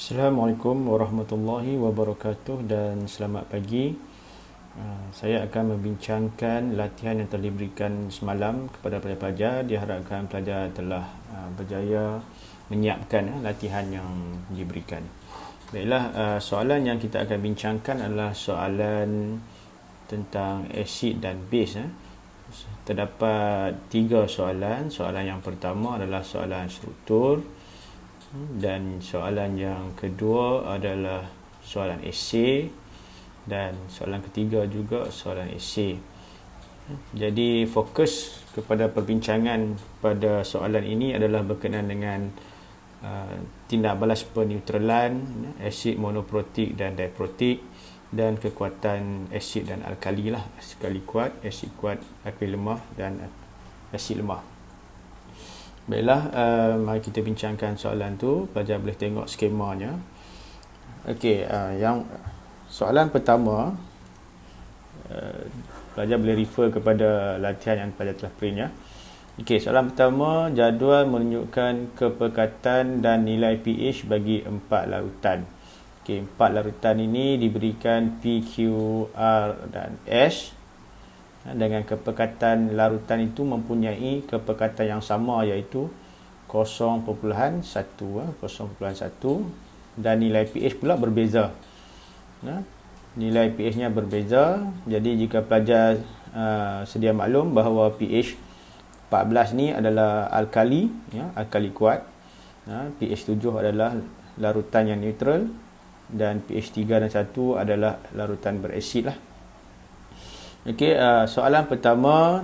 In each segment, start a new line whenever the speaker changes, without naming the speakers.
Assalamualaikum warahmatullahi wabarakatuh dan selamat pagi. Saya akan membincangkan latihan yang telah diberikan semalam kepada pelajar-pelajar. Diharapkan pelajar telah berjaya menyiapkan latihan yang diberikan. Baiklah, soalan yang kita akan bincangkan adalah soalan tentang asid dan base. Terdapat 3 soalan. Soalan yang pertama adalah soalan struktur, dan soalan yang kedua adalah soalan esei, dan soalan ketiga juga soalan esei. Jadi fokus kepada perbincangan pada soalan ini adalah berkenaan dengan tindak balas peneutralan asid monoprotik dan diprotik, dan kekuatan asid dan alkali lah. Alkali kuat, asid kuat, alkali lemah dan asid lemah. Baiklah, mari kita bincangkan soalan tu. Pelajar boleh tengok skemanya. Okey, yang soalan pertama, pelajar boleh refer kepada latihan yang pelajar telah print ya. Okey, soalan pertama, jadual menunjukkan kepekatan dan nilai pH bagi 4 larutan. Okey, 4 larutan ini diberikan P, Q, R dan S. Dengan kepekatan larutan itu mempunyai kepekatan yang sama, iaitu 0.1 dan nilai pH pula berbeza. Nilai pH nya berbeza. Jadi jika pelajar sedia maklum bahawa pH 14 ni adalah alkali, alkali kuat, pH 7 adalah larutan yang neutral, dan pH 3 dan 1 adalah larutan berasid lah. Okey, soalan pertama,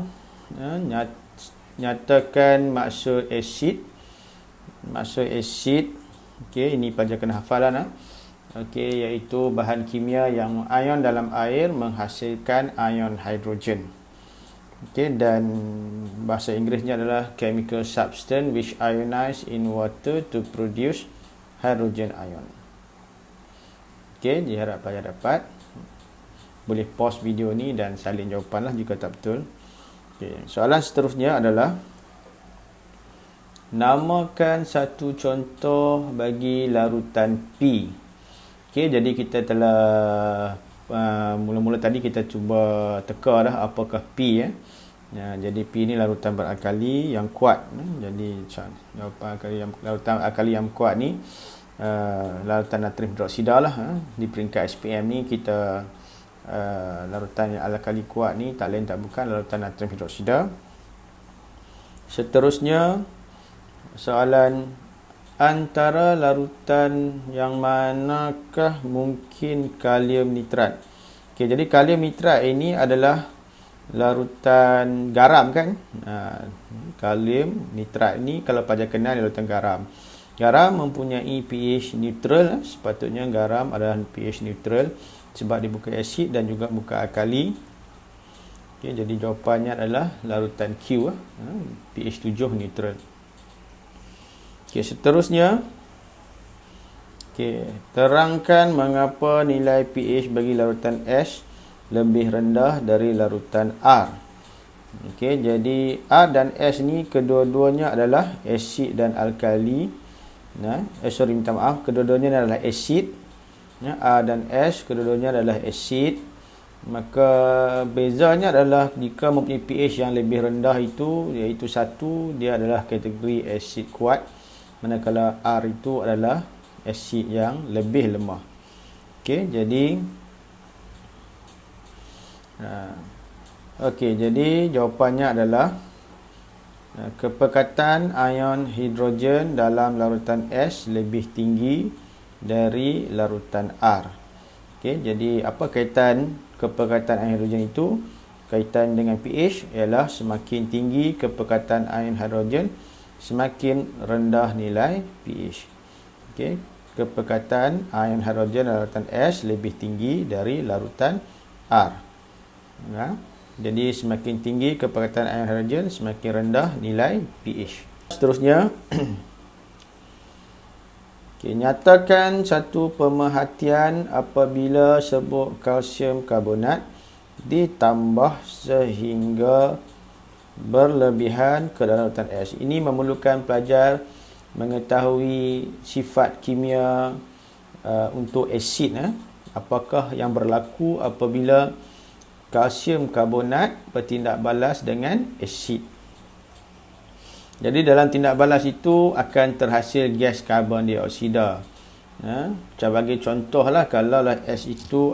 nyatakan maksud asid. Maksud asid, okey, ini pelajar kena hafalan. Okey, iaitu bahan kimia yang ion dalam air menghasilkan ion hidrogen. Okey, dan bahasa Inggerisnya adalah chemical substance which ionize in water to produce hydrogen ion. Okey, diharap pelajar dapat. Boleh pause video ni dan salin jawapan lah jika tak betul. Okay. Soalan seterusnya adalah, namakan satu contoh bagi larutan P. Okay, jadi kita telah mula-mula tadi kita cuba teka dah apakah P ya. Jadi P ni larutan beralkali yang kuat. Jadi larutan alkali yang kuat ni larutan natrium hidroksida lah. Di peringkat SPM ni kita larutan yang alkali kuat ni tak lain tak bukan larutan natrium hidroksida. Seterusnya, soalan, antara larutan yang manakah mungkin kalium nitrat? Okey, jadi kalium nitrat ini adalah larutan garam kan? Kalium nitrat ni kalau pelajar kenal larutan garam. Garam mempunyai pH neutral. Sepatutnya garam adalah pH neutral sebab dia bukan asid dan juga bukan alkali. Okay, jadi jawapannya adalah larutan Q, pH 7 neutral. Okay, seterusnya, terangkan mengapa nilai pH bagi larutan S lebih rendah dari larutan R. Okay, jadi R dan S ni kedua-duanya adalah asid dan alkali. Minta maaf, kedua-duanya adalah asid. A dan S kedua-duanya adalah asid. Maka bezanya adalah jika mempunyai pH yang lebih rendah itu, iaitu 1, dia adalah kategori asid kuat, manakala R itu adalah asid yang lebih lemah. Okey, jadi jawapannya adalah kepekatan ion hidrogen dalam larutan S lebih tinggi dari larutan R. Okey, jadi apa kaitan kepekatan ion hidrogen itu? Kaitan dengan pH ialah semakin tinggi kepekatan ion hidrogen, semakin rendah nilai pH. Okey, kepekatan ion hidrogen dalam larutan S lebih tinggi dari larutan R. Jadi semakin tinggi kepekatan ion hidrogen, semakin rendah nilai pH. Seterusnya, nyatakan satu pemerhatian apabila serbuk kalsium karbonat ditambah sehingga berlebihan ke dalam larutan S. Ini memerlukan pelajar mengetahui sifat kimia untuk asid, apakah yang berlaku apabila kalsium karbonat bertindak balas dengan asid. Jadi dalam tindak balas itu akan terhasil gas karbon dioksida. Macam bagi contoh lah, kalaulah S itu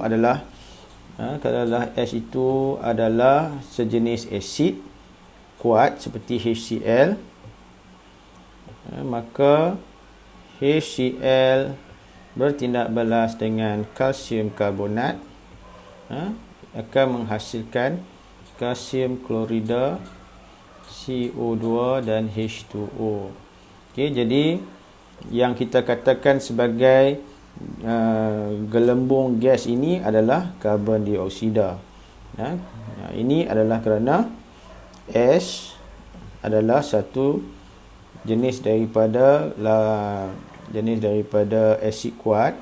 adalah sejenis asid kuat seperti HCl, maka HCl bertindak balas dengan kalsium karbonat, akan menghasilkan kalsium klorida, CO2 dan H2O. Okey, jadi yang kita katakan sebagai gelembung gas ini adalah karbon dioksida. Ini adalah kerana S adalah satu jenis daripada asid kuat,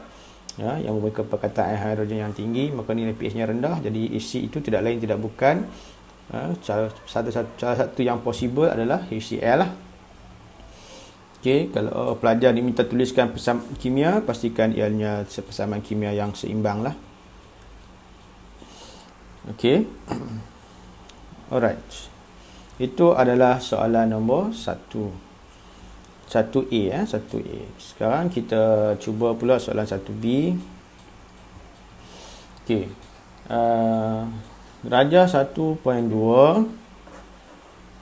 yang memiliki perkataan hidrogen yang tinggi, maka nilai pH-nya rendah. Jadi asid itu tidak lain tidak bukan, salah satu yang possible adalah HCl lah. Okey, kalau pelajar diminta tuliskan persamaan kimia, pastikan ianya persamaan kimia yang seimbang lah. Okey. Alright. Itu adalah soalan nombor 1A. Sekarang kita cuba pula soalan 1B. Okey. Darjah 1.2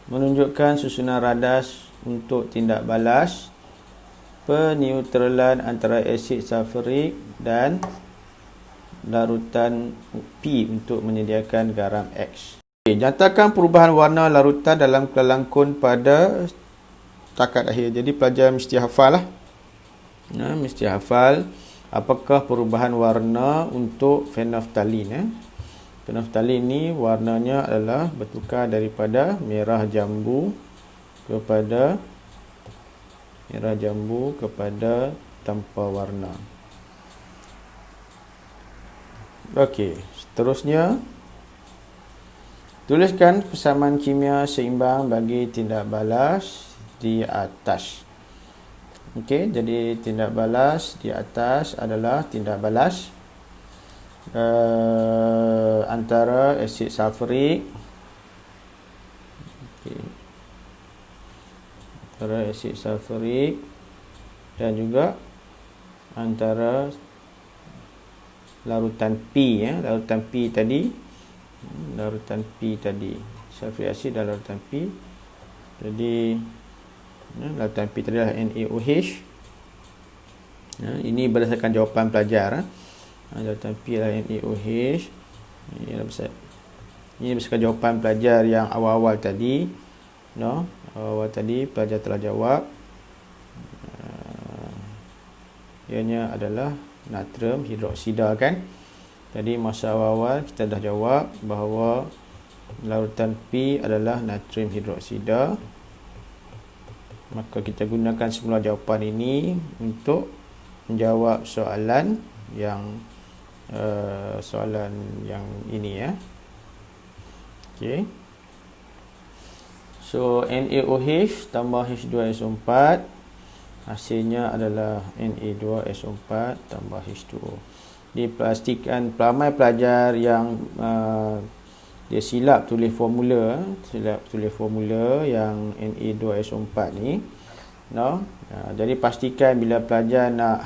menunjukkan susunan radas untuk tindak balas peneutralan antara asid sulfurik dan larutan P untuk menyediakan garam X. Okay, nyatakan perubahan warna larutan dalam kelangkun pada takat akhir. Jadi pelajar mesti hafal lah. Mesti hafal apakah perubahan warna untuk phenolphthalein. Phenolphthalein ni warnanya adalah bertukar daripada merah jambu kepada tanpa warna. Okey, seterusnya tuliskan persamaan kimia seimbang bagi tindak balas di atas. Okey, jadi tindak balas di atas adalah tindak balas antara asid sulfurik, antara asid sulfurik dan juga antara larutan P, larutan P tadi, sulfuric acid dan larutan P. Jadi larutan P tadi adalah NaOH. Ini berdasarkan jawapan pelajar. Larutan P adalah NaOH. Ini berdasarkan jawapan pelajar yang awal-awal tadi. Awal tadi pelajar telah jawab. Ianya adalah natrium hidroksida kan. Jadi masa awal-awal kita dah jawab bahawa larutan P adalah natrium hidroksida. Maka kita gunakan semula jawapan ini untuk menjawab soalan yang ini ya. Okey. So NaOH tambah H2SO4, hasilnya adalah Na2SO4 tambah H2O. Dipastikan ramai pelajar yang dia silap tulis formula yang Na2SO4 ni. Jadi pastikan bila pelajar nak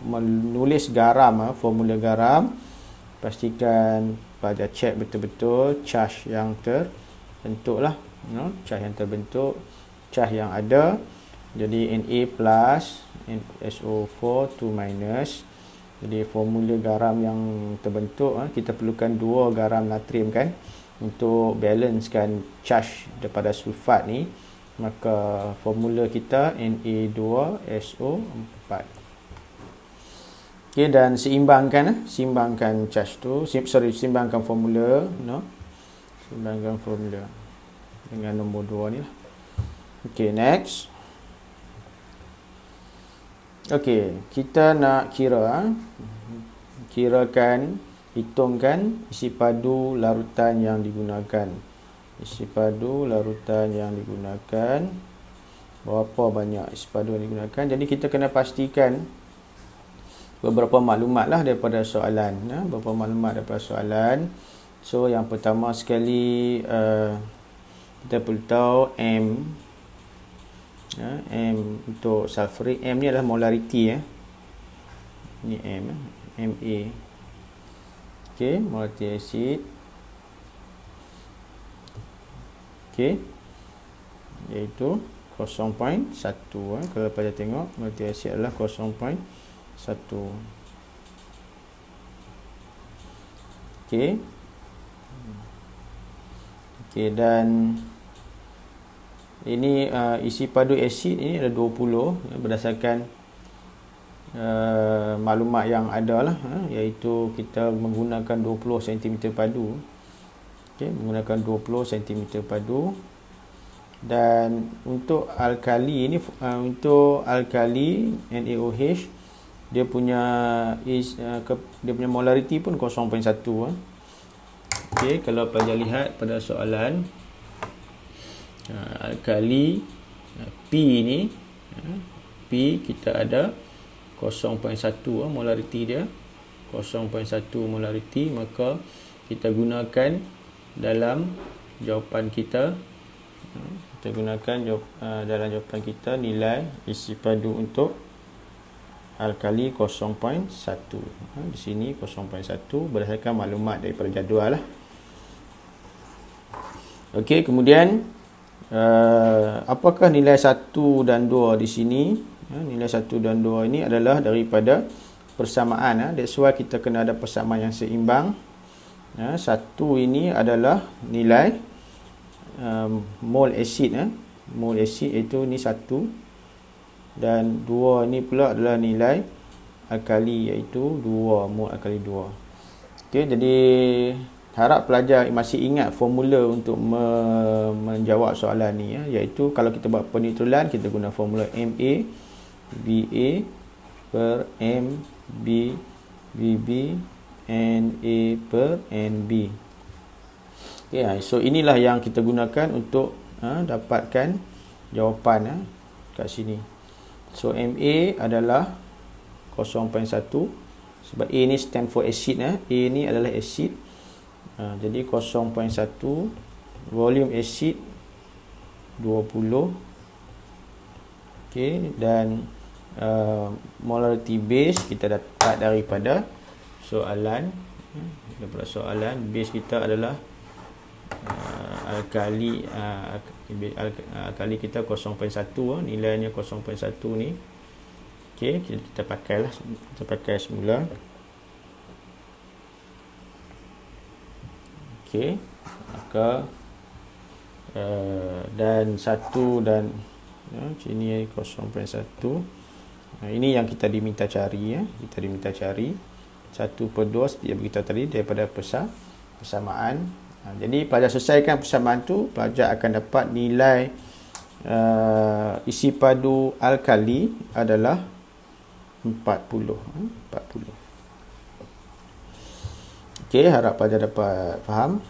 menulis garam, formula garam, pastikan pelajar cek betul-betul charge yang terbentuk lah. Charge yang terbentuk, charge yang ada. Jadi Na plus, SO4 2 minus. Jadi formula garam yang terbentuk, kita perlukan 2 garam natrium kan, untuk balancekan charge daripada sulfat ni. Maka formula kita Na2SO4. Okey, dan seimbangkan charge tu, seimbangkan formula, seimbangkan formula dengan nombor 2 ni lah. Okey, next. Okey, kita nak hitungkan isi padu larutan yang digunakan. Berapa banyak isi padu yang digunakan. Jadi kita kena pastikan beberapa maklumat lah daripada soalan. Beberapa maklumat daripada soalan. So yang pertama sekali, kita perlu tahu M. M untuk sulfuric. M ni adalah molarity. Ni M, Ma. Okey, molarity acid. Okey, iaitu 0.1. Kalau pelajar tengok, molarity acid adalah 0.1. Okey. Okey, dan ini isi padu asid ini ada 20, berdasarkan maklumat yang ada lah, iaitu kita menggunakan 20 cm padu. Okey, menggunakan 20 cm padu. Dan untuk alkali ini, untuk alkali NaOH, dia punya molarity pun 0.1. Okey, kalau pelajar lihat pada soalan, alkali P ni, P kita ada 0.1 molarity dia, 0.1 molarity, maka kita gunakan dalam jawapan kita. Kita gunakan dalam jawapan kita nilai isi padu untuk alkali 0.1. Di sini 0.1 berdasarkan maklumat daripada jadual lah. Okey, kemudian apakah nilai 1 dan 2 di sini? Nilai 1 dan 2 ini adalah daripada persamaan. That's why kita kena ada persamaan yang seimbang. 1 ini adalah nilai mol asid. Mol asid iaitu ni 1, dan 2 ni pula adalah nilai alkali, iaitu 2 mol alkali 2. Okey, jadi harap pelajar masih ingat formula untuk menjawab soalan ni, iaitu kalau kita buat peneutralan, kita guna formula Ma Ba per Mb Vb Na per Nb. Okay, so inilah yang kita gunakan untuk dapatkan jawapan kat sini. So Ma adalah 0.1, sebab A ni stand for acid. A ni adalah acid. Jadi 0.1, volume acid 20. Okay, dan molarity base kita dapat daripada soalan. Daripada soalan, base kita adalah alkali kita 0.1, nilainya 0.1 ni. Okey, kita pakailah, kita pakai semula. Okey, maka dan 1 dan sini 0.1. Ini yang kita diminta cari, kita diminta cari 1 per 2 seperti yang kita tadi daripada persamaan. Jadi pelajar selesaikan persamaan tu, pelajar akan dapat nilai isi padu alkali adalah 40. Okey, harap pelajar dapat faham.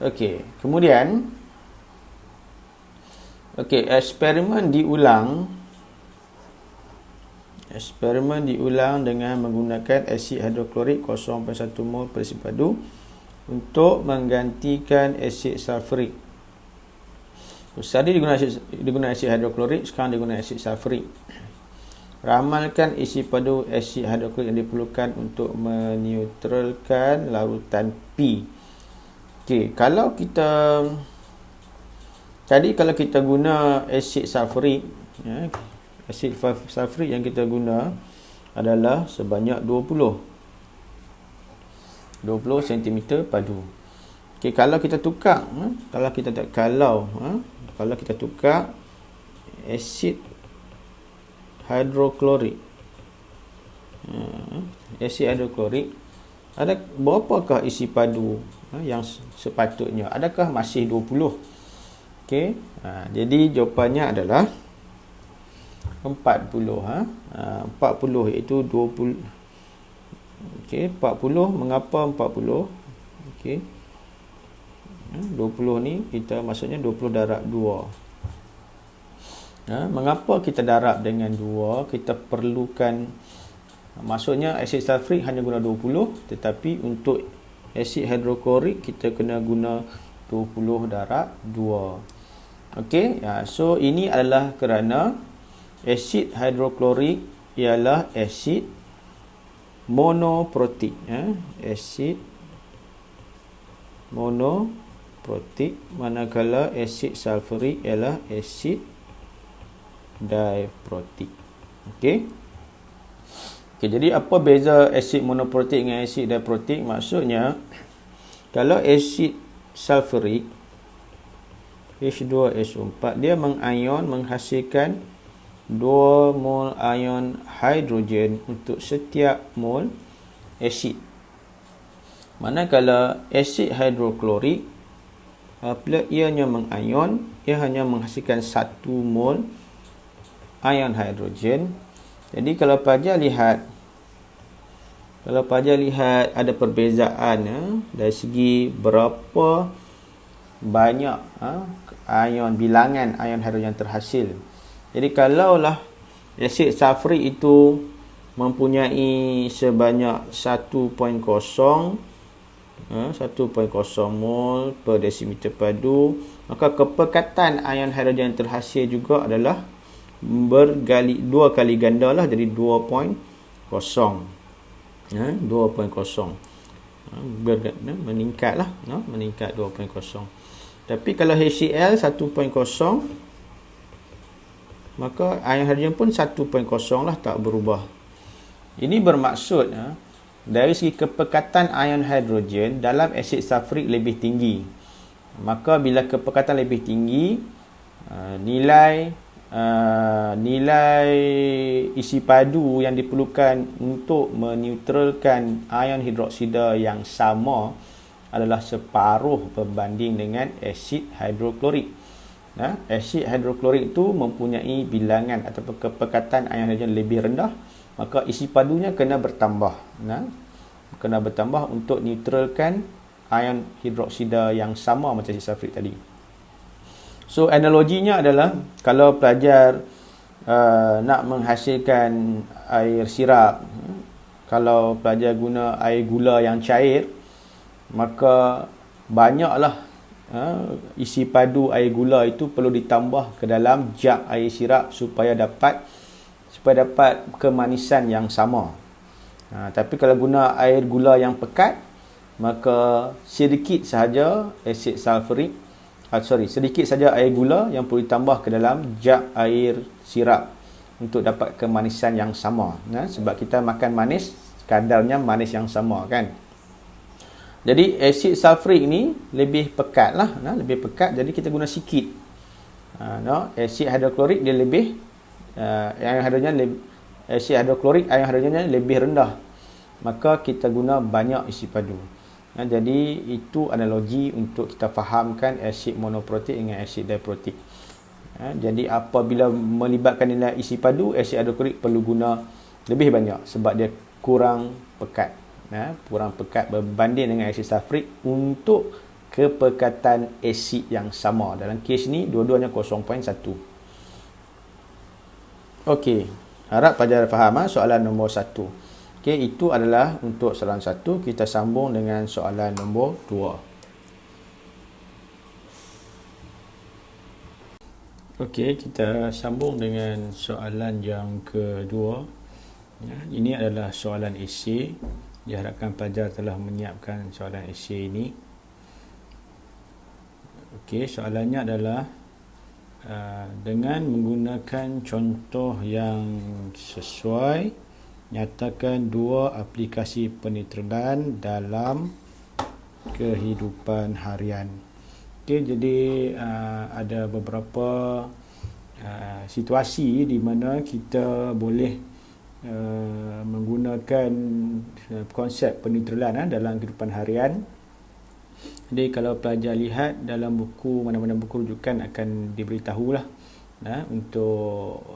Okey, kemudian eksperimen diulang dengan menggunakan asid hidroklorik 0.1 mol per isi padu untuk menggantikan asid sulfurik. Tadi digunakan asid hidroklorik, sekarang digunakan asid sulfurik. Ramalkan isi padu asid hidroklorik yang diperlukan untuk meneutralkan larutan P. Okey, kalau kita guna asid sulfurik, asid sulfurik yang kita guna adalah sebanyak 20 cm padu. Okey, kalau kita tukar, kalau kita tukar asid hidroklorik, ada berapakah isi padu yang sepatutnya? Adakah masih 20? Okey, jadi jawapannya adalah 40. 40 iaitu 20. Okey, 40. Mengapa 40? Okey, 20 ni kita maksudnya 20 darab 2. Mengapa kita darab dengan 2? Kita perlukan, maksudnya asid sulfurik hanya guna 20, tetapi untuk asid hidroklorik kita kena guna 20 darab 2. Okey, so ini adalah kerana asid hidroklorik ialah asid monoprotik. Asid monoprotik, manakala asid sulfurik ialah asid diprotik. Okey. Jadi apa beza asid monoprotik dengan asid diprotik? Maksudnya kalau asid sulfurik H2SO4 dia mengion, menghasilkan 2 mol ion hidrogen untuk setiap mol asid. Manakala asid hidroklorik apabila ianya mengion, ia hanya menghasilkan 1 mol ion hidrogen. Jadi kalau pelajar lihat ada perbezaan dari segi berapa banyak bilangan ion hidrogen terhasil. Jadi kalaulah asid sulfurik itu mempunyai sebanyak 1.0 mol per desimeter padu, maka kepekatan ion hidrogen terhasil juga adalah dua kali ganda lah, jadi 2.0. 2.0 meningkat 2.0. Tapi kalau HCl 1.0, maka ion hidrogen pun 1.0 lah, tak berubah. Ini bermaksud dari segi kepekatan ion hidrogen dalam asid sulfurik lebih tinggi. Maka bila kepekatan lebih tinggi, nilai isi padu yang diperlukan untuk meneutralkan ion hidroksida yang sama adalah separuh berbanding dengan asid hidroklorik. Asid hidroklorik itu mempunyai bilangan ataupun kepekatan ion hidrogen lebih rendah, maka isi padunya kena bertambah. Kena bertambah untuk neutralkan ion hidroksida yang sama macam asid sulfurik tadi. So analoginya adalah kalau pelajar nak menghasilkan air sirap, kalau pelajar guna air gula yang cair, maka banyaklah isi padu air gula itu perlu ditambah ke dalam jak air sirap supaya dapat kemanisan yang sama. Tapi kalau guna air gula yang pekat, maka sedikit saja air gula yang perlu ditambah ke dalam jak air sirap untuk dapat kemanisan yang sama. Sebab kita makan manis, kadarnya manis yang sama kan. Jadi asid sulfurik ni lebih pekat lah, lebih pekat, jadi kita guna sikit. Asid hidroklorik dia lebih asid hidroklorik ion hidrogennya lebih rendah, maka kita guna banyak isi padu. Jadi itu analogi untuk kita fahamkan asid monoprotik dengan asid diprotik. Jadi apabila melibatkan nilai isi padu, asid hidroklorik perlu guna lebih banyak sebab dia kurang pekat. Kurang pekat berbanding dengan asid sulfurik untuk kepekatan asid yang sama. Dalam kes ni dua-duanya 0.1. Okey, harap pelajar faham soalan nombor 1. Okey, itu adalah untuk soalan 1. Kita sambung dengan soalan nombor 2. Okey, kita sambung dengan soalan yang kedua. Ini adalah soalan esei. Diharapkan pelajar telah menyiapkan soalan esei ini. Okey, soalannya adalah dengan menggunakan contoh yang sesuai, nyatakan 2 aplikasi penetralan dalam kehidupan harian. Okey, jadi ada beberapa situasi di mana kita boleh menggunakan konsep penetralan dalam kehidupan harian. Jadi kalau pelajar lihat dalam buku, mana-mana buku rujukan akan diberitahulah untuk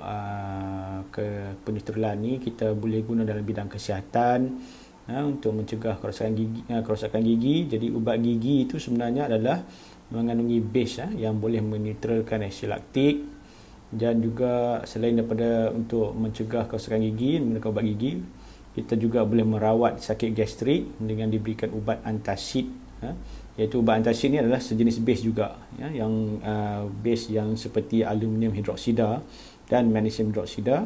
ke penetralan ni kita boleh guna dalam bidang kesihatan untuk mencegah kerosakan gigi. Jadi ubat gigi itu sebenarnya adalah mengandungi base yang boleh menetralkan asid laktik. Dan juga selain daripada untuk mencegah kerosakan gigi, menggunakan ubat gigi, kita juga boleh merawat sakit gastrik dengan diberikan ubat antacid. Iaitu ubat antacid ni adalah sejenis base juga, yang base yang seperti aluminium hidroksida dan magnesium hidroksida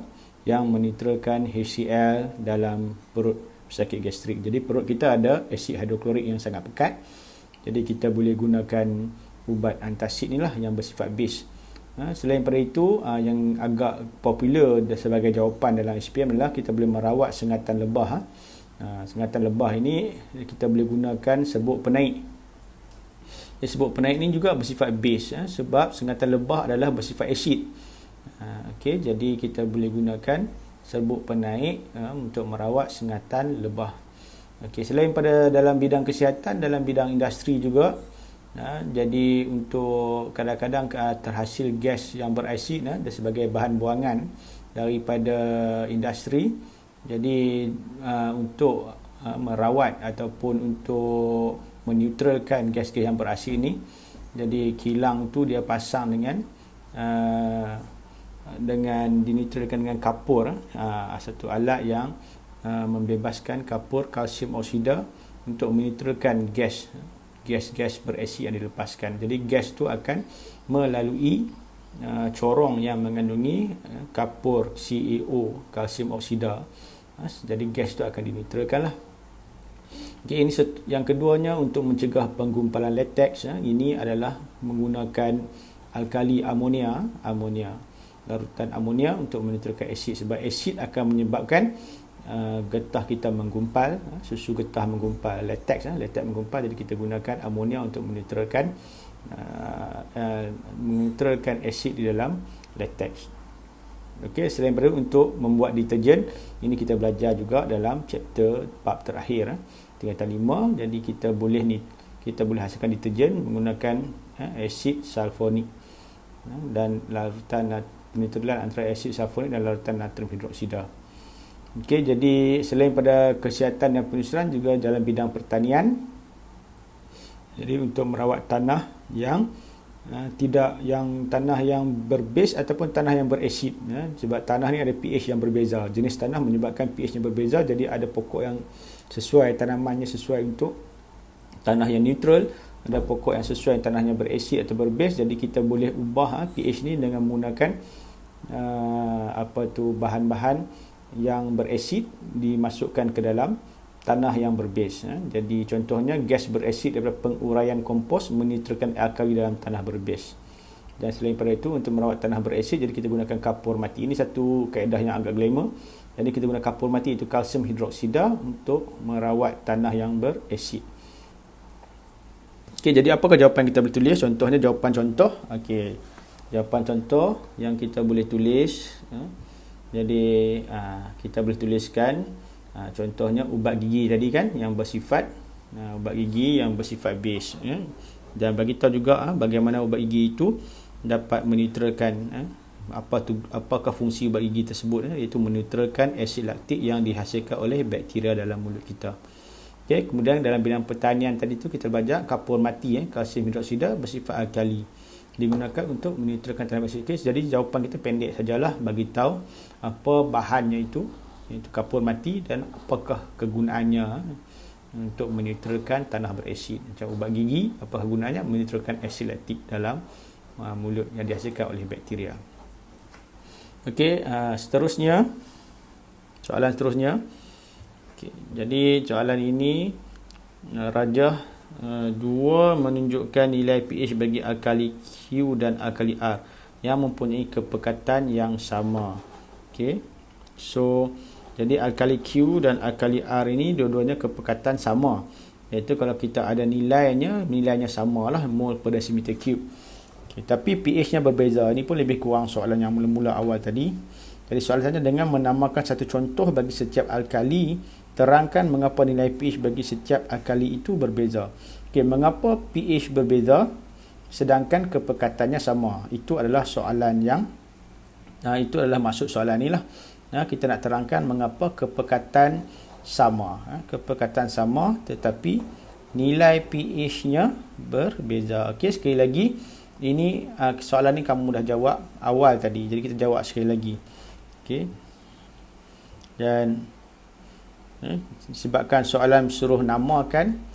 yang menetralkan HCl dalam perut sakit gastrik. Jadi perut kita ada asid hidroklorik yang sangat pekat. Jadi kita boleh gunakan ubat antacid ni lah yang bersifat base. Selain pada itu, yang agak popular sebagai jawapan dalam SPM adalah kita boleh merawat sengatan lebah. Sengatan lebah ini kita boleh gunakan serbuk penaik. Serbuk penaik ni juga bersifat base, sebab sengatan lebah adalah bersifat asid. Jadi kita boleh gunakan serbuk penaik untuk merawat sengatan lebah. Selain pada dalam bidang kesihatan, dalam bidang industri juga, jadi untuk kadang-kadang terhasil gas yang berasid dan sebagai bahan buangan daripada industri. Jadi untuk merawat ataupun untuk menetralkan gas-gas yang berasid ni, jadi kilang tu dia pasang dengan dinetralkan dengan kapur, satu alat yang membebaskan kapur kalsium oksida untuk menetralkan gas berasid yang dilepaskan. Jadi gas tu akan melalui corong yang mengandungi kapur CaO, kalsium oksida. Jadi gas tu akan dinetralkan lah. Ini yang keduanya untuk mencegah penggumpalan latex. Ini adalah menggunakan alkali amonia, larutan amonia untuk menetralkan asid, sebab asid akan menyebabkan getah kita menggumpal, susu getah menggumpal, latex menggumpal. Jadi kita gunakan amonia untuk menetralkan asid di dalam latex. Selain daripada untuk membuat deterjen, ini kita belajar juga dalam chapter bab terakhir, tingkatan 5. Jadi kita boleh hasilkan deterjen menggunakan asid sulfonik dan larutan penetralan antara asid sulfonik dan larutan natrium hidroksida. Jadi selain pada kesihatan dan penyusuran, juga dalam bidang pertanian. Jadi untuk merawat tanah yang tanah yang berbase ataupun tanah yang berasid, sebab tanah ni ada pH yang berbeza, jenis tanah menyebabkan pH yang berbeza. Jadi ada pokok yang sesuai, tanamannya sesuai untuk tanah yang neutral, ada pokok yang sesuai tanahnya berasid atau berbase. Jadi kita boleh ubah pH ni dengan menggunakan bahan-bahan yang berasid dimasukkan ke dalam tanah yang berbase. Jadi contohnya gas berasid daripada penguraian kompos menetralkan alkali dalam tanah berbase. Dan selain pada itu, untuk merawat tanah berasid, jadi kita gunakan kapur mati. Ini satu kaedah yang agak glamour. Jadi kita guna kapur mati, itu kalsium hidroksida, untuk merawat tanah yang berasid. Jadi apakah jawapan kita boleh tulis? Contohnya jawapan contoh. Jawapan contoh yang kita boleh tulis. Jadi kita boleh tuliskan contohnya ubat gigi tadi kan, yang bersifat ubat gigi yang bersifat base, dan bagi tahu juga bagaimana ubat gigi itu dapat menetralkan apakah fungsi ubat gigi tersebut, iaitu menetralkan asid laktik yang dihasilkan oleh bakteria dalam mulut kita. Kemudian dalam bidang pertanian tadi tu kita belajar kapur mati, kalsium hidroksida bersifat alkali, digunakan untuk menetralkan tanah berasid. Jadi jawapan kita pendek sajalah, bagi tahu apa bahannya itu kapur mati dan apakah kegunaannya untuk menetralkan tanah berasid. Macam ubat gigi, apa gunanya? Menetralkan asid laktik dalam mulut yang dihasilkan oleh bakteria. Seterusnya, soalan seterusnya. Jadi soalan ini rajah 2 menunjukkan nilai pH bagi alkali Q dan alkali R yang mempunyai kepekatan yang sama. Jadi alkali Q dan alkali R ini dua-duanya kepekatan sama, iaitu kalau kita ada nilainya samalah, mol per desimeter cube. Tapi pH-nya berbeza. Ini pun lebih kurang soalan yang mula-mula awal tadi. Jadi soalannya, dengan menamakan satu contoh bagi setiap alkali, terangkan mengapa nilai pH bagi setiap alkali itu berbeza. Mengapa pH berbeza sedangkan kepekatannya sama? Itu adalah soalan yang itu adalah maksud soalan ni lah. Kita nak terangkan mengapa kepekatan sama. Kepekatan sama tetapi nilai pH-nya berbeza. Sekali lagi, Ini soalan ni kamu dah jawab awal tadi, jadi kita jawab sekali lagi. Okey. Dan sebabkan soalan suruh namakan,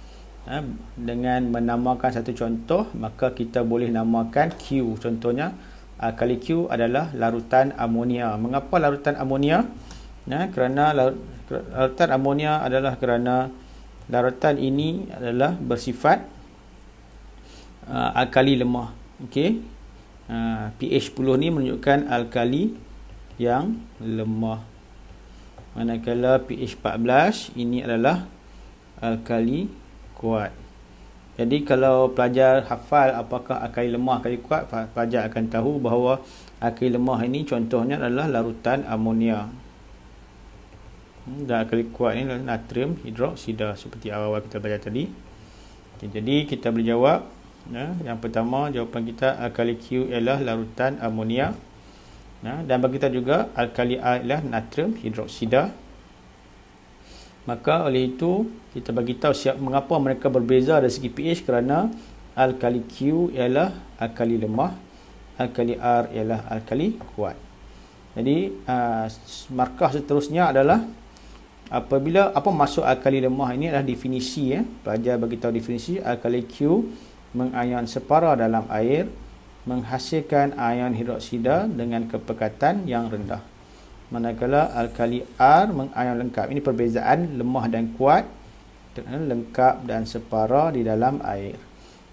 dengan menamakan satu contoh, maka kita boleh namakan Q. Contohnya, alkali Q adalah larutan amonia. Mengapa larutan amonia? Kerana larutan amonia adalah kerana larutan ini adalah bersifat alkali lemah. Okey. pH 10 ni menunjukkan alkali yang lemah. Manakala pH 14 ini adalah alkali kuat. Jadi kalau pelajar hafal apakah alkali lemah, alkali kuat, pelajar akan tahu bahawa alkali lemah ini contohnya adalah larutan amonia. Dan alkali kuat ini adalah natrium hidroksida seperti awal-awal kita belajar tadi. Okay, jadi kita boleh jawab. Yang pertama, jawapan kita alkali Q ialah larutan amonia. Dan bagi kita juga alkali A ialah natrium hidroksida. Maka oleh itu kita bagi tahu mengapa mereka berbeza dari segi pH, kerana alkali Q ialah alkali lemah, alkali R ialah alkali kuat. Jadi markah seterusnya adalah apabila apa maksud alkali lemah ini adalah definisi. Pelajar bagi tahu definisi. Alkali Q mengion separa dalam air, menghasilkan ion hidroksida dengan kepekatan yang rendah. Manakala alkali R mengion lengkap. Ini perbezaan lemah dan kuat, lengkap dan separa di dalam air.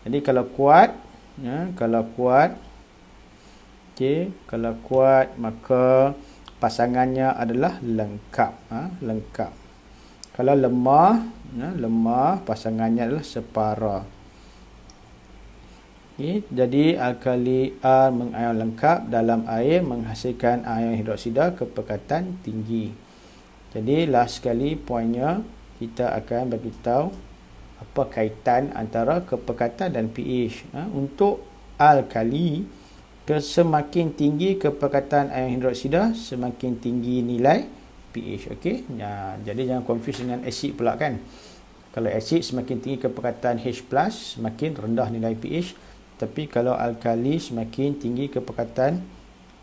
Jadi kalau kuat, kalau kuat maka pasangannya adalah lengkap, lengkap. Kalau lemah, lemah pasangannya adalah separa. Jadi alkali R mengion lengkap dalam air, menghasilkan ion hidroksida kepekatan tinggi. Jadi last sekali poinnya, kita akan bagi tahu apa kaitan antara kepekatan dan pH. Untuk alkali, semakin tinggi kepekatan ion hidroksida, semakin tinggi nilai pH. Okey. Jadi jangan confuse dengan asid pula kan. Kalau asid semakin tinggi kepekatan H+, semakin rendah nilai pH. Tapi kalau alkali semakin tinggi kepekatan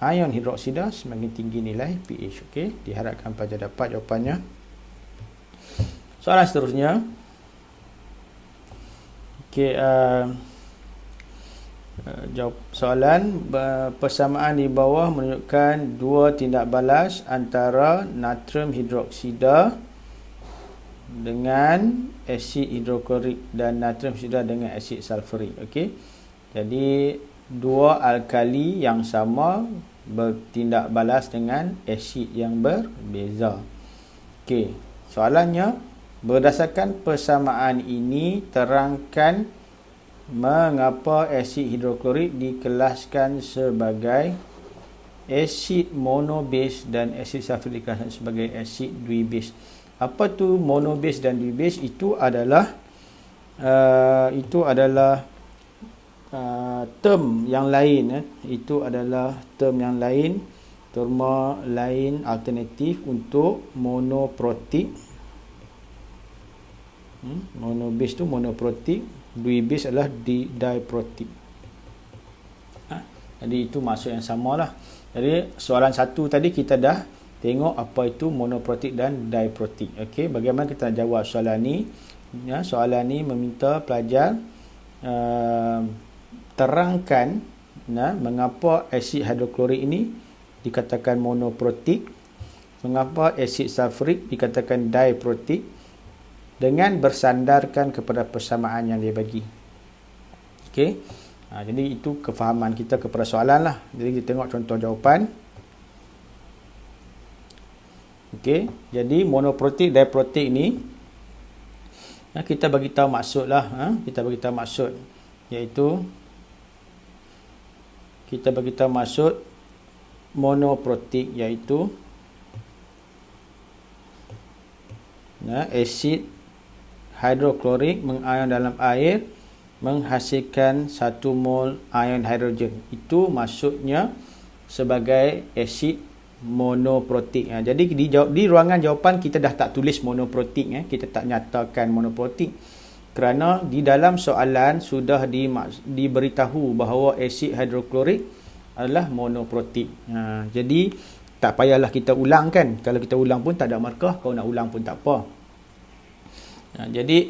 ion hidroksida, semakin tinggi nilai pH. Okey, diharapkan pelajar dapat jawapannya. Soalan seterusnya. Okey, jawab soalan. Persamaan di bawah menunjukkan dua tindak balas antara natrium hidroksida dengan asid hidroklorik dan natrium hidroksida dengan asid sulfurik. Okey. Jadi dua alkali yang sama bertindak balas dengan asid yang berbeza. Okey, soalannya, berdasarkan persamaan ini terangkan mengapa asid hidroklorik dikelaskan sebagai asid monobase dan asid sulfurik dikelaskan sebagai asid dwi-base. Apa tu monobase dan dwi-base? Itu adalah term yang lain. Itu adalah term yang lain, terma lain alternatif untuk monoprotik. Monobase tu monoprotik, dwi-base adalah diprotik. Jadi itu maksud yang samalah. Jadi soalan satu tadi kita dah tengok apa itu monoprotik dan diprotik. Okey, bagaimana kita nak jawab soalan ni? Soalan ni meminta pelajar terangkan mengapa asid hidroklorik ini dikatakan monoprotik, mengapa asid sulfurik dikatakan diprotik, dengan bersandarkan kepada persamaan yang dia bagi. Okey. Jadi itu kefahaman kita kepada soalan lah. Jadi kita tengok contoh jawapan. Okey. Jadi monoprotik, diprotik ni kita bagi tahu maksud lah. Kita bagi tahu maksud, iaitu kita bagi tahu maksud monoprotik, iaitu asid hidroklorik mengion dalam air, menghasilkan 1 mol ion hidrogen. Itu maksudnya sebagai asid monoprotik. Jadi di ruangan jawapan kita dah tak tulis monoprotik, kita tak nyatakan monoprotik. Kerana di dalam soalan sudah diberitahu bahawa asid hidroklorik adalah monoprotik. Jadi tak payahlah kita ulang kan. Kalau kita ulang pun tak ada markah, kalau nak ulang pun tak apa. Jadi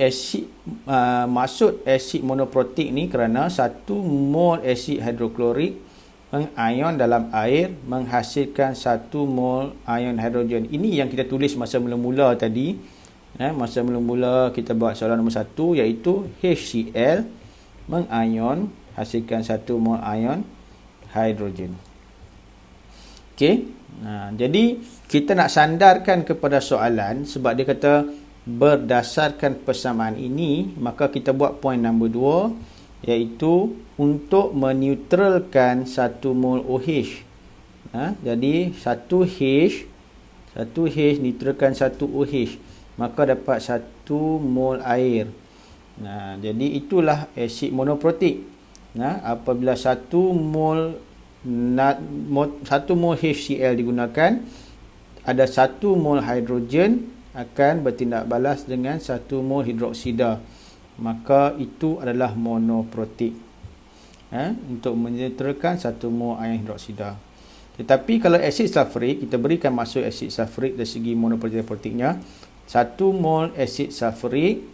maksud asid monoprotik ni kerana 1 mol asid hidroklorik mengion dalam air menghasilkan 1 mol ion hidrogen. Ini yang kita tulis masa mula-mula tadi. Masa mula-mula kita buat soalan nombor 1, iaitu HCl mengion hasilkan 1 mol ion hidrogen. Okey. Jadi kita nak sandarkan kepada soalan sebab dia kata berdasarkan persamaan ini, maka kita buat poin nombor 2, iaitu untuk meneutralkan 1 mol OH. Jadi 1H neutralkan 1 OH, maka dapat 1 mol air. Jadi itulah asid monoprotik. Apabila 1 mol HCl digunakan, ada 1 mol hidrogen akan bertindak balas dengan 1 mol hidroksida, maka itu adalah monoprotik. Untuk meneutralkan 1 mol ion hidroksida. Tetapi kalau asid sulfurik, kita berikan maksud asid sulfurik dari segi monoprotiknya. 1 mol asid sulfurik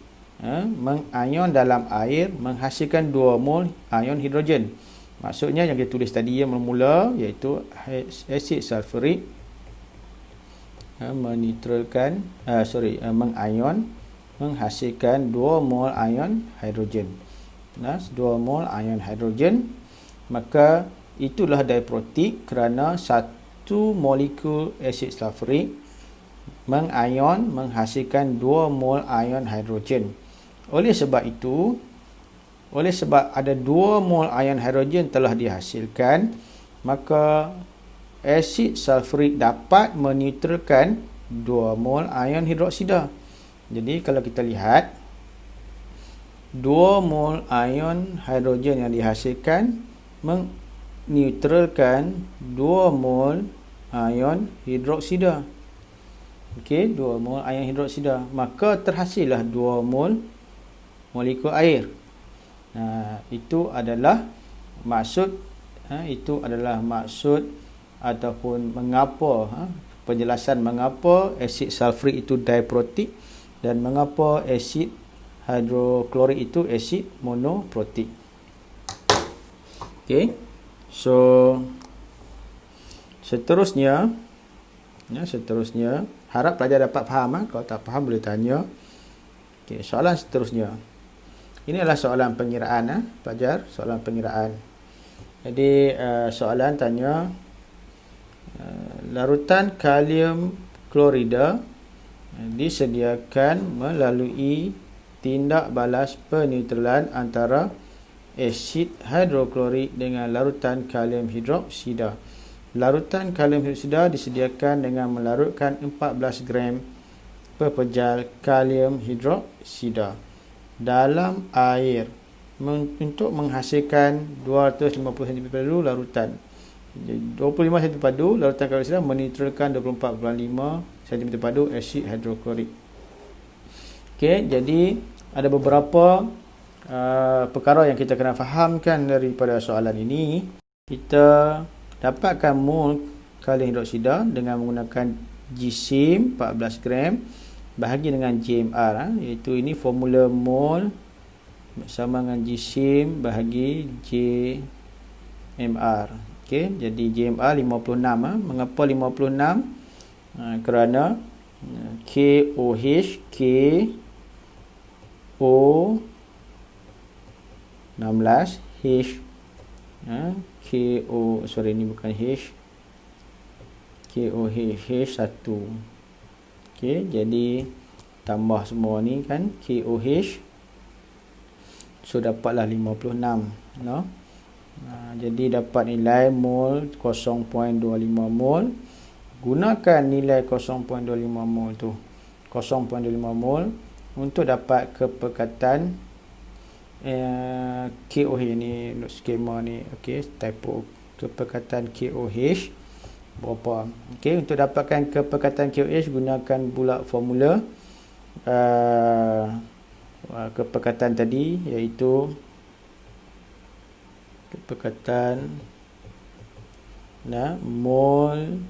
mengion dalam air menghasilkan 2 mol ion hidrogen. Maksudnya yang kita tulis tadi yang mula, iaitu asid sulfurik mengion menghasilkan 2 mol ion hidrogen. 2 mol ion hidrogen, maka itulah diprotik kerana 1 molekul asid sulfurik mengion menghasilkan 2 mol ion hidrogen. Oleh sebab ada 2 mol ion hidrogen telah dihasilkan, maka asid sulfurik dapat meneutralkan 2 mol ion hidroksida. Jadi kalau kita lihat 2 mol ion hidrogen yang dihasilkan meneutralkan 2 mol ion hidroksida. Okey, 2 mol ion hidroksida, maka terhasillah 2 mol molekul air. Itu adalah maksud ataupun mengapa penjelasan mengapa asid sulfurik itu diprotik dan mengapa asid hidroklorik itu asid monoprotik. Okey. So seterusnya harap pelajar dapat faham. Kalau tak faham boleh tanya. Okey, soalan seterusnya. Ini adalah soalan pengiraan pelajar, soalan pengiraan. Jadi soalan tanya larutan kalium klorida disediakan melalui tindak balas peneutralan antara asid hidroklorik dengan larutan kalium hidroksida. Larutan kalium hidroksida disediakan dengan melarutkan 14 gram pepejal kalium hidroksida dalam air untuk menghasilkan 250 cm padu larutan. 25 cm padu larutan kalium hidroksida meneutralkan 24,5 cm padu asid hidroklorik. Okey, jadi ada beberapa perkara yang kita kena fahamkan daripada soalan ini. Kita dapatkan mol kalium hidroksida dengan menggunakan jisim 14 gram bahagi dengan JMR, iaitu ini formula mol sama dengan jisim bahagi JMR. Okey, jadi JMR 56. Mengapa 56? Kerana KOH KO 16 H ini bukan H, KOH H1. Okey, jadi tambah semua ni kan KOH, so dapatlah 56, no? Jadi dapat nilai mol 0.25 mol. Gunakan nilai 0.25 mol tu, 0.25 mol untuk dapat kepekatan KOH ni untuk skema ni. Okey, typo kepekatan KOH berapa. Okey, untuk dapatkan kepekatan KOH gunakan pula formula kepekatan tadi, iaitu kepekatan mol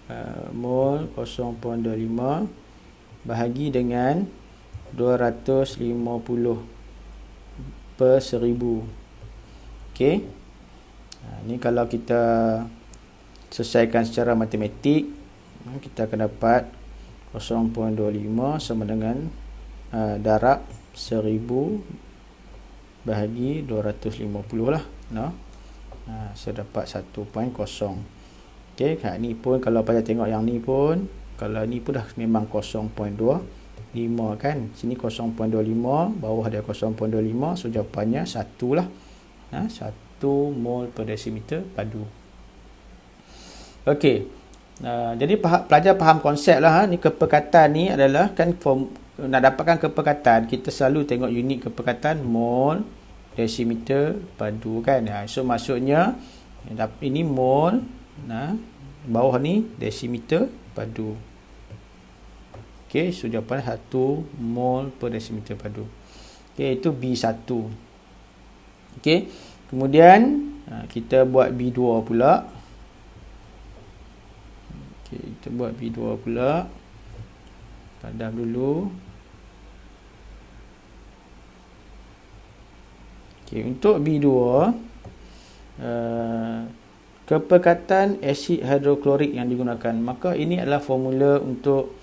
0.25 bahagi dengan 250 per 1000. Okey. Ni kalau kita selesaikan secara matematik, kita akan dapat 0.25 sama dengan darab 1000 bahagi 250 lah. Saya dapat 1.0. Okey, ni pun kalau pada tengok yang ni pun, kalau ni pun dah memang 0.25 kan. Sini 0.25, bawah dia 0.25, so jawapannya 1 lah. 1 mol per desimeter padu. Okey. Jadi pelajar faham konsep lah. Ni kepekatan ni adalah kan nak dapatkan kepekatan, kita selalu tengok unit kepekatan mol desimeter padu kan. So maksudnya ini mol, bawah ni desimeter padu. Okey, so jawapan 1 mol per desimeter padu. Okey, itu B1. Okey, kemudian kita buat B2 pula. Okey, kita buat B2 pula. Padam dulu. Okey, untuk B2, kepekatan asid hidroklorik yang digunakan, maka ini adalah formula untuk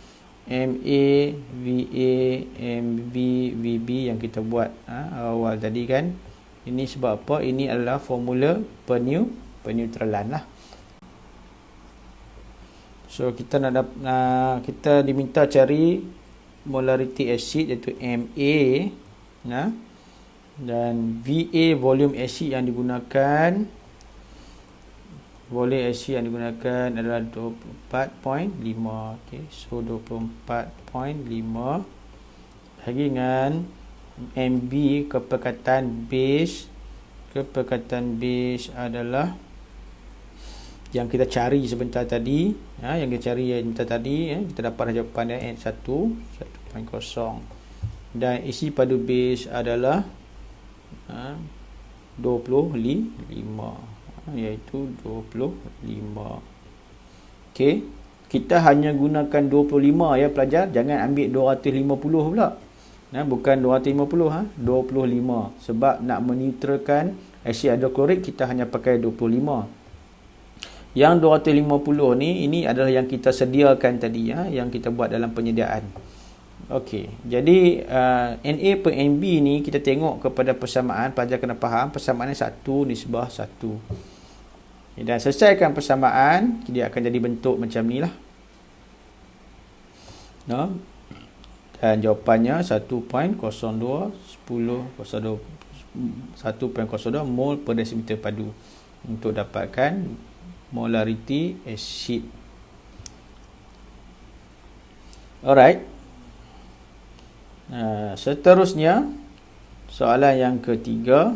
MA, VA, MB, VB yang kita buat awal tadi kan. Ini sebab apa? Ini adalah formula peneutralan lah. So kita kita diminta cari molarity acid, iaitu MA, dan VA volume acid yang digunakan. Volume acid yang digunakan adalah 24.5. Okey, so 24.5 bagi dengan MB, kepekatan base. Kepekatan base adalah yang kita cari sebentar tadi, yang kita cari sebentar tadi, kita dapat jawapan dia 1.0. Dan isi padu base adalah 25, iaitu 25. Okey, kita hanya gunakan 25 ya pelajar, jangan ambil 250 pula. Bukan 250, 25. Sebab nak meneutralkan asid hidroklorik, kita hanya pakai 25. Yang 250 ni, ini adalah yang kita sediakan tadi, yang kita buat dalam penyediaan. Okey, jadi Na per Nb ni kita tengok kepada persamaan. Pelajar kena faham persamaannya 1 nisbah 1. Dan selesaikan persamaan, dia akan jadi bentuk macam ni lah. Dan jawapannya 1.02 mol per desimeter padu untuk dapatkan molarity acid. Alright. Seterusnya soalan yang ketiga.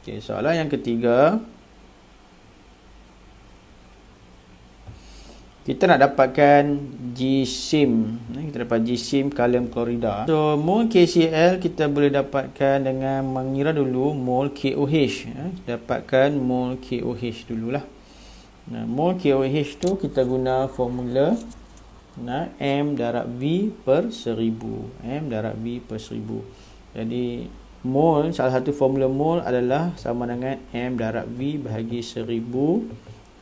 Okey, soalan yang ketiga, kita nak dapatkan GSIM. Kita dapat GSIM kalium klorida. So mol KCl kita boleh dapatkan dengan mengira dulu mol KOH. Dapatkan mol KOH dululah. Mol KOH tu kita guna formula M darab V per 1000. M darab V per 1000. Jadi mol, salah satu formula mol adalah sama dengan M darab V bahagi 1000.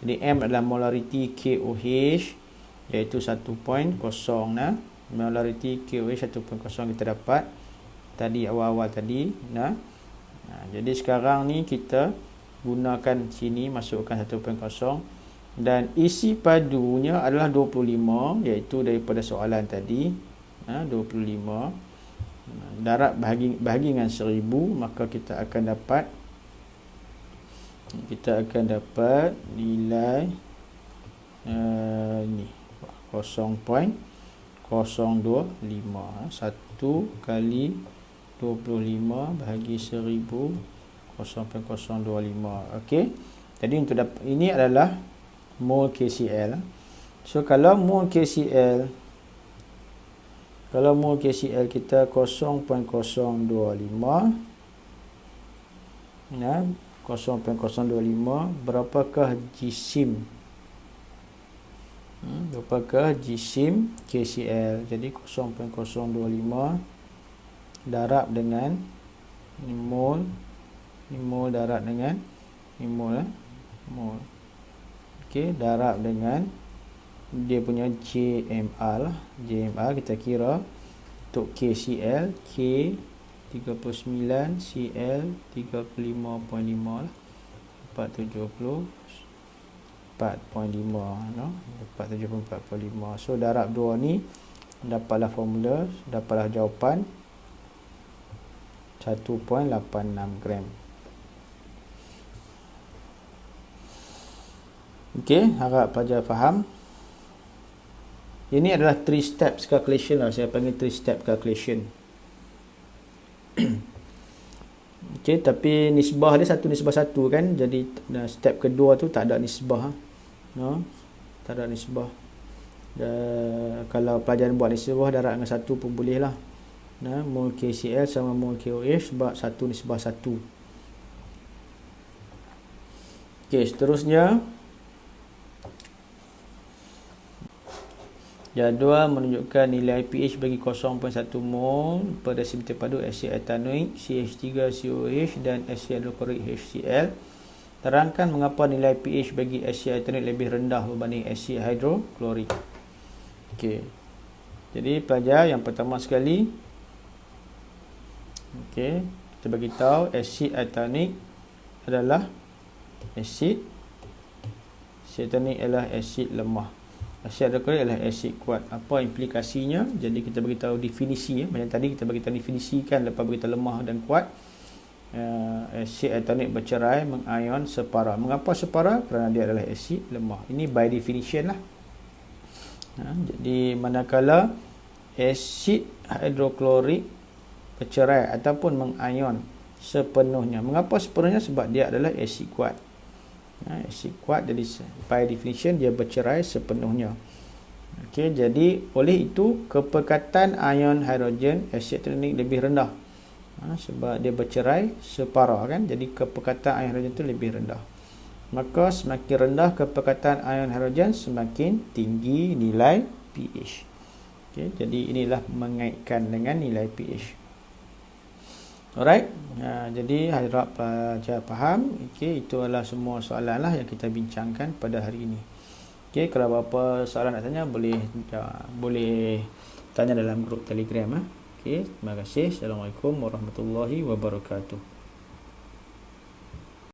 Jadi M adalah molarity KOH, iaitu 1.0. Molarity KOH 1.0 kita dapat tadi awal-awal tadi. Jadi sekarang ni kita gunakan sini, masukkan 1.0. Dan isi padunya adalah 25, iaitu daripada soalan tadi, 25 darab bahagi dengan 1000, maka kita akan dapat nilai ni 0.025. 1 kali 25 bahagi 1000, 0.025. Okey, jadi untuk ini adalah mol KCl. So kalau mol KCl Kalau mol KCl kita 0.025, ya, 0.025, berapakah jisim? Berapakah jisim KCl? Jadi 0.025 darab dengan ini mol, darab dengan ini mol, mol. Okey, darab dengan dia punya JMR lah. JMR kita kira untuk KCl K 39, CL 35.5 lah, 474.5, no? 474.5. So darab 2 ni, dapatlah formula, dapatlah jawapan 1.86 gram. Okey, harap pelajar faham. Ini adalah 3 steps calculation lah, saya panggil 3 step calculation. Okey, tapi nisbah dia 1:1 kan. Jadi step kedua tu tak ada nisbah, no? Tak ada nisbah. Kalau pelajaran buat nisbah darab dengan 1 pun boleh lah. Nah, mol KCl sama mol KOH sebab 1:1. Okey, seterusnya jadual menunjukkan nilai pH bagi 0.1 mol per desimeter padu asid etanoik CH3COH dan asid hidroklorik HCl. Terangkan mengapa nilai pH bagi asid etanoik lebih rendah berbanding asid hidroklorik. Okey. Jadi pelajar, yang pertama sekali, okey, kita bagi tahu asid etanoik adalah asid etanoik adalah asid lemah. Asid hidroklorik adalah asid kuat. Apa implikasinya? Jadi kita beritahu definisi, ya. Macam tadi kita beritahu definisikan, lepas beritahu lemah dan kuat. Asid etanoik bercerai mengion separa. Mengapa separa? Kerana dia adalah asid lemah. Ini by definition lah. Jadi manakala asid hidroklorik bercerai ataupun mengion sepenuhnya. Mengapa sepenuhnya? Sebab dia adalah asid kuat. Asid kuat, jadi by definition dia bercerai sepenuhnya. Okey, jadi oleh itu kepekatan ion hidrogen asid etanoik lebih rendah. Sebab dia bercerai separa kan. Jadi kepekatan ion hidrogen itu lebih rendah. Maka semakin rendah kepekatan ion hidrogen, semakin tinggi nilai pH. Okey, jadi inilah mengaitkan dengan nilai pH. Alright, jadi harap pelajar faham. Okey, itu adalah semua soalan lah yang kita bincangkan pada hari ini. Okey, kalau apa soalan nak tanya boleh tanya dalam grup Telegram. Okey, terima kasih. Assalamualaikum warahmatullahi wabarakatuh.